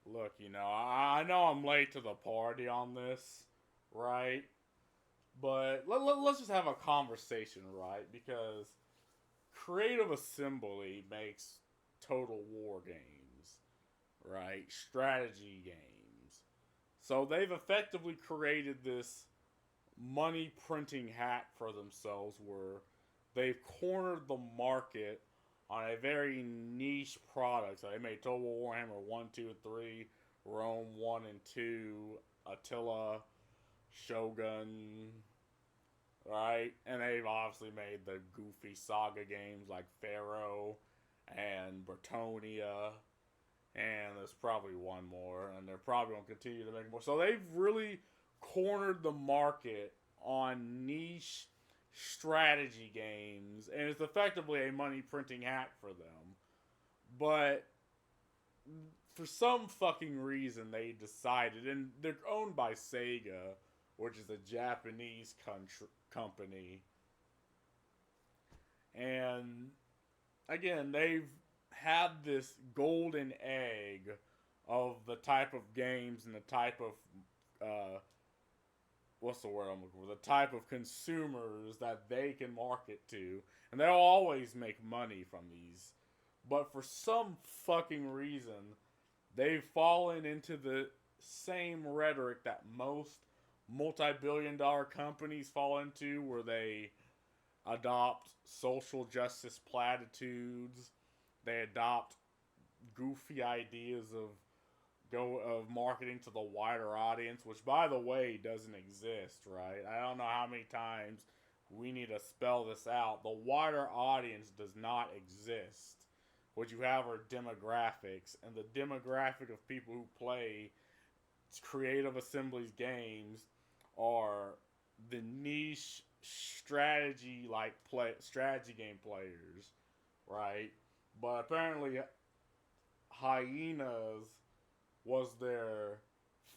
Look, I know I'm late to the party on this, right? But let's just have a conversation, right? Because Creative Assembly makes Total War games, right? Strategy games. So they've effectively created this money printing hack for themselves where they've cornered the market on a very niche product. So they made Total Warhammer 1, 2, and 3, Rome 1 and 2, Attila, Shogun, right? And they've obviously made the goofy saga games like Pharaoh and Bretonia, and there's probably one more, and they're probably going to continue to make more. So they've really cornered the market on niche strategy games, and it's effectively a money printing hack for them. But for some fucking reason, they decided, and they're owned by Sega, which is a Japanese company, and again, they've had this golden egg of the type of games and the type of what's the word I'm looking for? The type of consumers that they can market to, and they'll always make money from these. But for some fucking reason, they've fallen into the same rhetoric that most multi-billion-dollar companies fall into, where they adopt social justice platitudes, they adopt goofy ideas of marketing to the wider audience, which by the way doesn't exist, right? I don't know how many times we need to spell this out. The wider audience does not exist. What you have are demographics, and the demographic of people who play Creative Assembly's games are the niche strategy game players, right? But apparently Hyenas was their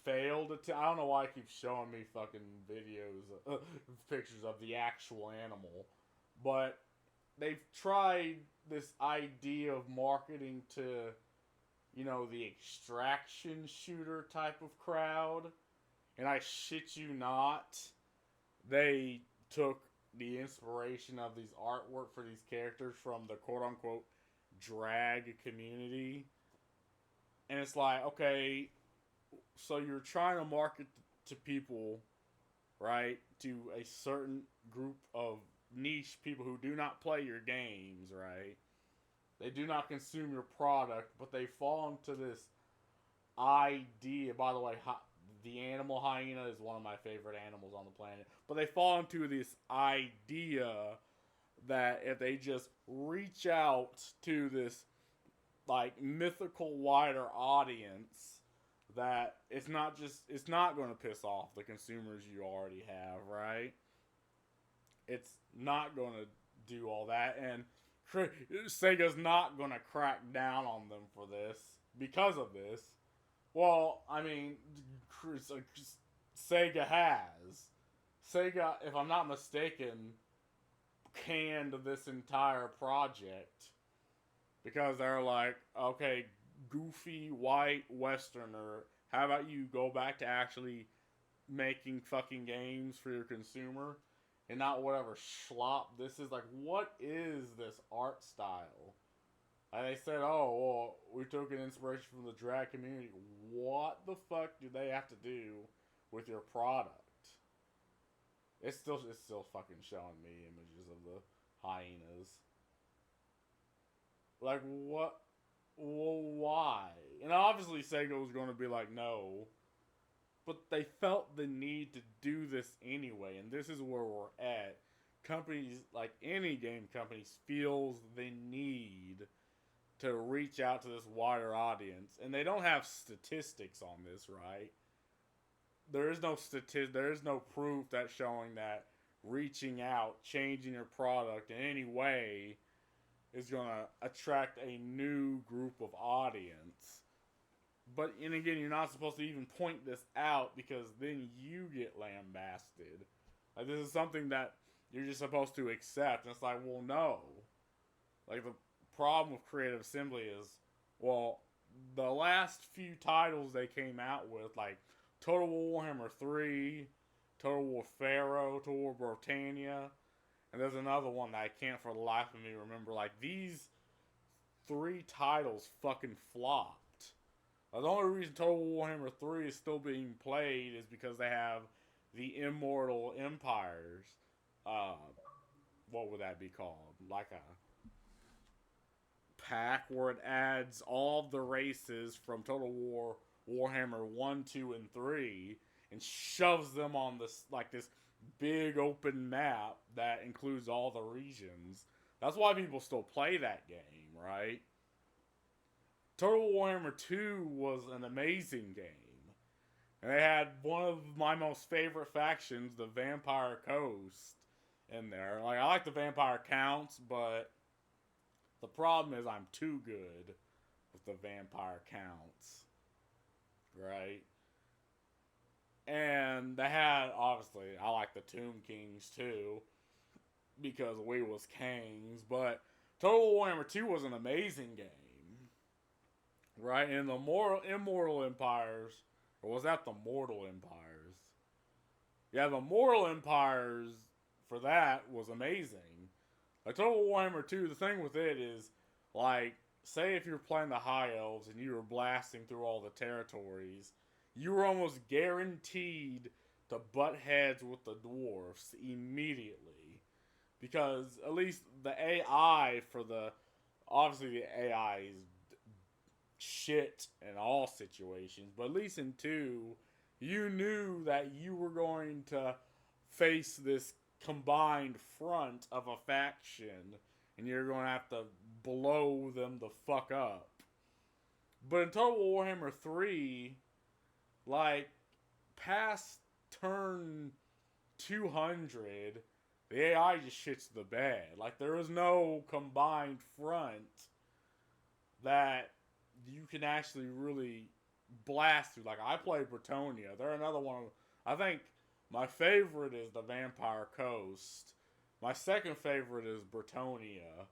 failed attempt. I don't know why it keeps showing me fucking videos, pictures of the actual animal, but they've tried this idea of marketing to, the extraction shooter type of crowd, and I shit you not, they took the inspiration of these artwork for these characters from the quote unquote drag community. And it's like, okay, so you're trying to market to people, right? To a certain group of niche people who do not play your games, right? They do not consume your product, but they fall into this idea. By the way, the animal hyena is one of my favorite animals on the planet. But they fall into this idea that if they just reach out to this like mythical wider audience, that it's not going to piss off the consumers you already have, right? It's not going to do all that, and Sega's not going to crack down on them for this because of this. Well, I mean, Sega has. Sega, if I'm not mistaken, canned this entire project because they're like, okay, goofy white westerner, how about you go back to actually making fucking games for your consumer and not whatever schlop this is. Like, what is this art style? And they said, oh, well, we took an inspiration from the drag community. What the fuck do they have to do with your product? It's still fucking showing me images of the hyenas. Like, what? Well, why? And obviously Sega was going to be like, no. But they felt the need to do this anyway, and this is where we're at. Companies, like any game companies, feels the need to reach out to this wider audience, and they don't have statistics on this, right? There is no proof that's showing that reaching out, changing your product in any way is going to attract a new group of audience. But and again, you're not supposed to even point this out because then you get lambasted. Like this is something that you're just supposed to accept. And it's like, well, no. Like the problem with Creative Assembly is, well, the last few titles they came out with, like Total War Warhammer 3, Total War Pharaoh, Total War Britannia, and there's another one that I can't for the life of me remember. Like, these three titles fucking flopped. The only reason Total War Warhammer 3 is still being played is because they have the Immortal Empires. Uh, what would that be called? Like a pack where it adds all of the races from Total War Warhammer 1, 2, and 3 and shoves them on this like this big open map that includes all the regions. That's why people still play that game, right? Total Warhammer 2 was an amazing game. And they had one of my most favorite factions, the Vampire Coast, in there. Like, I like the Vampire Counts, but the problem is I'm too good with the Vampire Counts. Right? And they had, obviously, I like the Tomb Kings too, because we was kings, but Total Warhammer 2 was an amazing game. Right? And the Immortal Empires, or was that the Mortal Empires? Yeah, the Mortal Empires for that was amazing. Like Total Warhammer 2, the thing with it is, like, say if you're playing the High Elves and you were blasting through all the territories, you were almost guaranteed to butt heads with the dwarfs immediately. Because at least the AI for the... Obviously the AI is shit in all situations, but at least in 2, you knew that you were going to face this combined front of a faction, and you're going to have to blow them the fuck up. But in Total Warhammer 3, like, past turn 200, the AI just shits the bed. Like, there is no combined front that you can actually really blast through. Like, I played Britannia. They're another one. I think my favorite is the Vampire Coast. My second favorite is Britannia.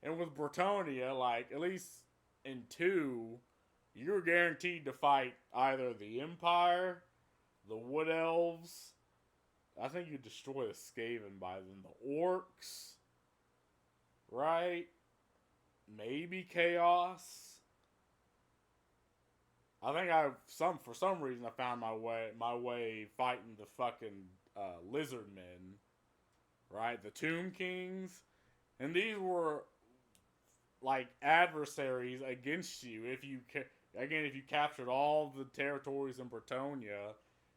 And with Britannia, like, at least in 2, you're guaranteed to fight either the Empire, the Wood Elves. I think you destroy the Skaven by then. The Orcs. Right? Maybe Chaos. I think for some reason I found my way fighting the fucking lizard men, right? The Tomb Kings, and these were like adversaries against you if you captured all the territories in Britannia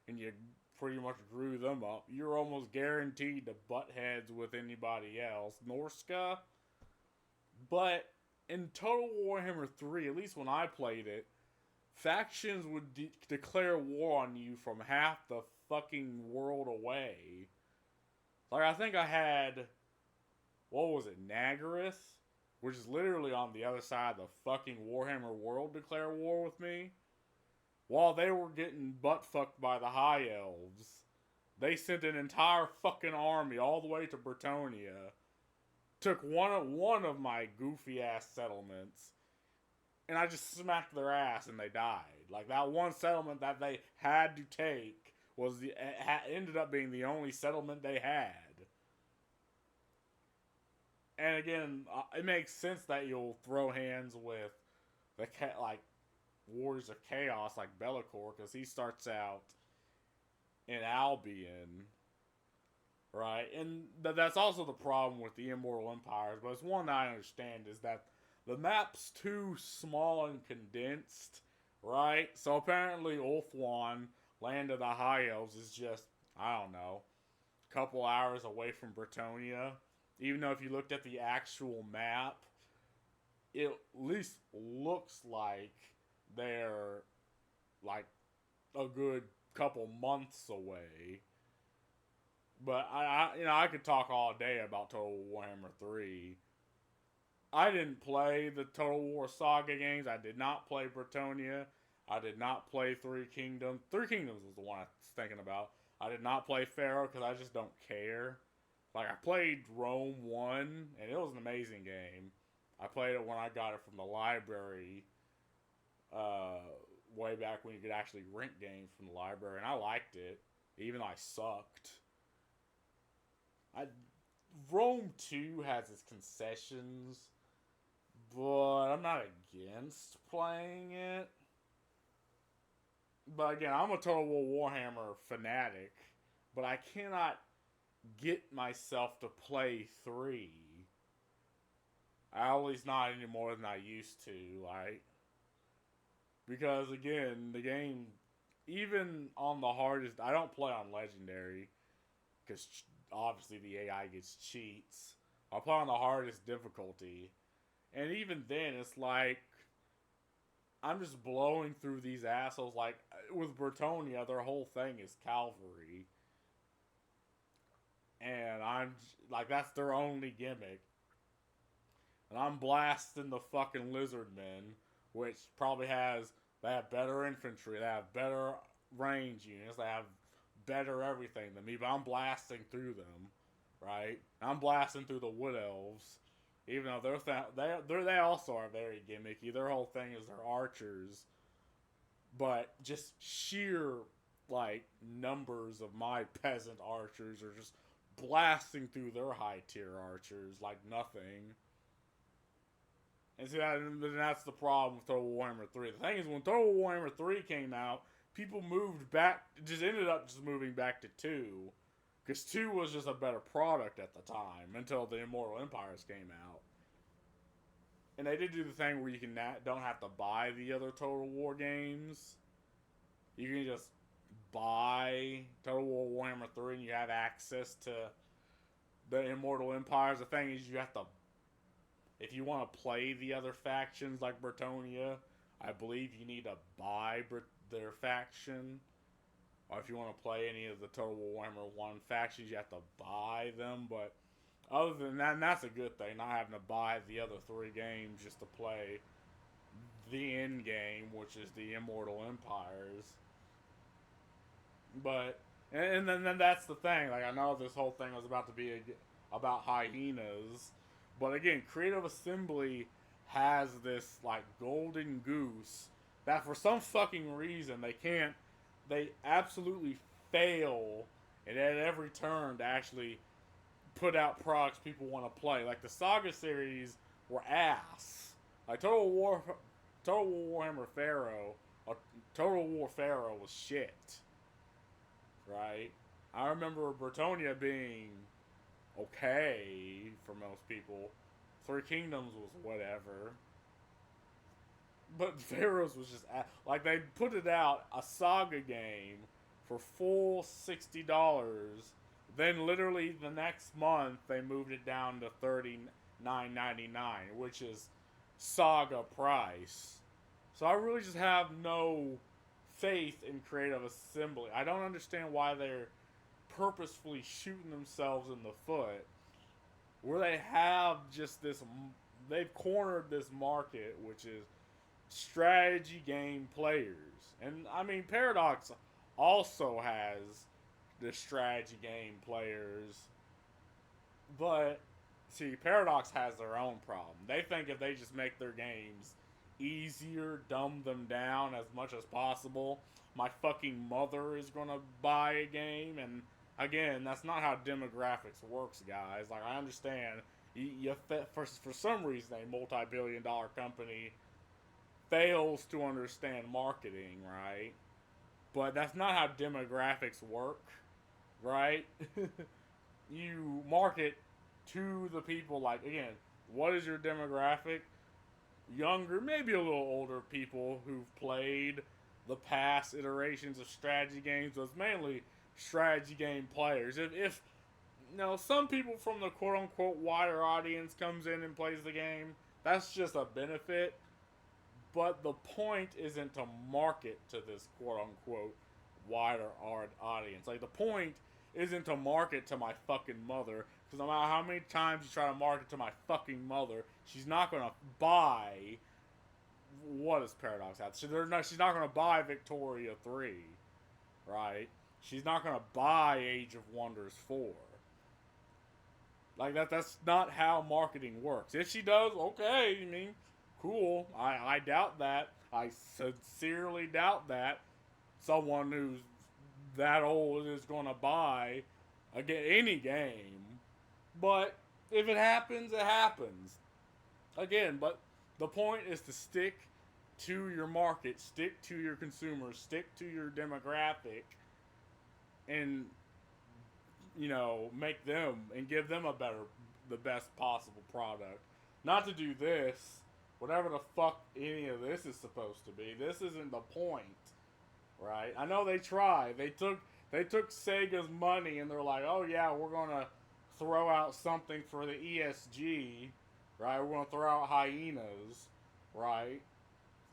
and you pretty much grew them up, you're almost guaranteed to butt heads with anybody else. Norska, but in Total Warhammer 3, at least when I played it, factions would declare war on you from half the fucking world away. Like, I think I had, what was it, Nagaryth? Which is literally on the other side of the fucking Warhammer world declare war with me. While they were getting butt fucked by the High Elves, they sent an entire fucking army all the way to Britannia, took one of my goofy ass settlements, and I just smacked their ass and they died. Like, that one settlement that they had to take ended up being the only settlement they had. And again, it makes sense that you'll throw hands with the Warriors of Chaos like Be'lakor, because he starts out in Albion, right? And that's also the problem with the Immortal Empires, but it's one that I understand, is that the map's too small and condensed, right? So apparently Ulthuan, Land of the High Elves, is just, I don't know, a couple hours away from Britannia. Even though if you looked at the actual map, it at least looks like they're like a good couple months away. But I could talk all day about Total Warhammer 3. I didn't play the Total War Saga games. I did not play Britannia. I did not play Three Kingdoms. Three Kingdoms was the one I was thinking about. I did not play Pharaoh because I just don't care. Like, I played Rome 1, and it was an amazing game. I played it when I got it from the library uh, way back when you could actually rent games from the library, and I liked it, even though I sucked. I Rome 2 has its concessions, but I'm not against playing it. But again, I'm a Total War Warhammer fanatic, but I cannot get myself to play 3. At least not any more than I used to, like. Because again, the game, even on the hardest, I don't play on Legendary, because obviously the AI gets cheats. I play on the hardest difficulty, and even then, it's like I'm just blowing through these assholes. Like with Bretonia, their whole thing is cavalry, and I'm like that's their only gimmick, and I'm blasting the fucking lizardmen, which probably they have better infantry, they have better range units, they have better everything than me, but I'm blasting through them, right? I'm blasting through the wood elves, even though they also are very gimmicky. Their whole thing is they're archers, but just sheer like numbers of my peasant archers are just blasting through their high tier archers like nothing. And see that's the problem with Total Warhammer 3. The thing is, when Total Warhammer 3 came out, people moved back, just ended up just moving back to 2. Because 2 was just a better product at the time, until the Immortal Empires came out. And they did do the thing where you don't have to buy the other Total War games. You can just buy Total War Warhammer 3 and you have access to the Immortal Empires. The thing is, you have to, if you want to play the other factions like Bretonia, I believe you need to buy their faction. Or if you want to play any of the Total War Warhammer 1 factions, you have to buy them. But other than that, and that's a good thing, not having to buy the other 3 games just to play the end game, which is the Immortal Empires. But, and then that's the thing, like, I know this whole thing was about to be about hyenas, but again, Creative Assembly has this, like, golden goose that for some fucking reason they absolutely fail and at every turn to actually put out products people want to play. Like the Saga series were ass. Like Total War Warhammer Pharaoh, or Total War Pharaoh was shit. Right? I remember Bretonia being okay for most people. Three Kingdoms was whatever. But Pharaoh's was just like they put it out a Saga game for full $60. Then literally the next month they moved it down to $39.99, which is Saga price. So I really just have no faith in Creative Assembly. I don't understand why they're purposefully shooting themselves in the foot, where they have just this. They've cornered this market, which is strategy game players. And I mean, Paradox also has the strategy game players, but see, Paradox has their own problem. They think if they just make their games easier, dumb them down as much as possible, my fucking mother is gonna buy a game. And again, that's not how demographics works, guys. Like, I understand for some reason a multi-billion-dollar company fails to understand marketing, right? But that's not how demographics work, right? You market to the people, like, again, what is your demographic? Younger, maybe a little older people who've played the past iterations of strategy games. So it's mainly strategy game players. If some people from the quote-unquote wider audience comes in and plays the game, that's just a benefit. But the point isn't to market to this quote-unquote wider audience. Like, the point isn't to market to my fucking mother, because no matter how many times you try to market to my fucking mother, she's not going to buy. What does Paradox have? She's not going to buy Victoria 3, right? She's not going to buy Age of Wonders 4. Like, that's not how marketing works. If she does, okay, I mean, cool. I doubt that. I sincerely doubt that someone who's that old is going to buy any game. But if it happens, it happens. Again, but the point is to stick to your market, stick to your consumers, stick to your demographic, and make them and give them the best possible product. Not to do this, whatever the fuck any of this is supposed to be. This isn't the point, right? I know they tried. They took Sega's money and they're like, oh yeah, we're gonna throw out something for the ESG, right? We're gonna throw out hyenas, right?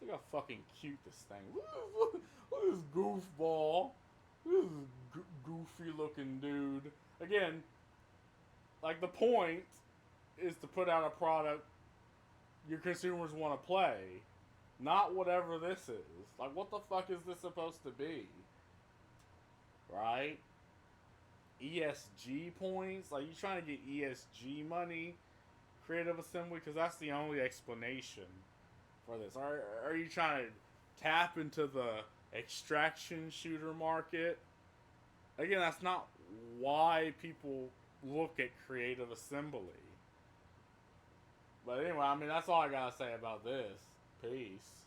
Look how fucking cute this thing. Look at this goofball. This goofy looking dude. Again, like the point is to put out a product your consumers want to play, not whatever this is. Like, what the fuck is this supposed to be? Right? ESG points? Like, you trying to get ESG money, Creative Assembly? Because that's the only explanation for this. Are you trying to tap into the extraction shooter market? Again, that's not why people look at Creative Assembly. But anyway, I mean, that's all I gotta say about this. Peace.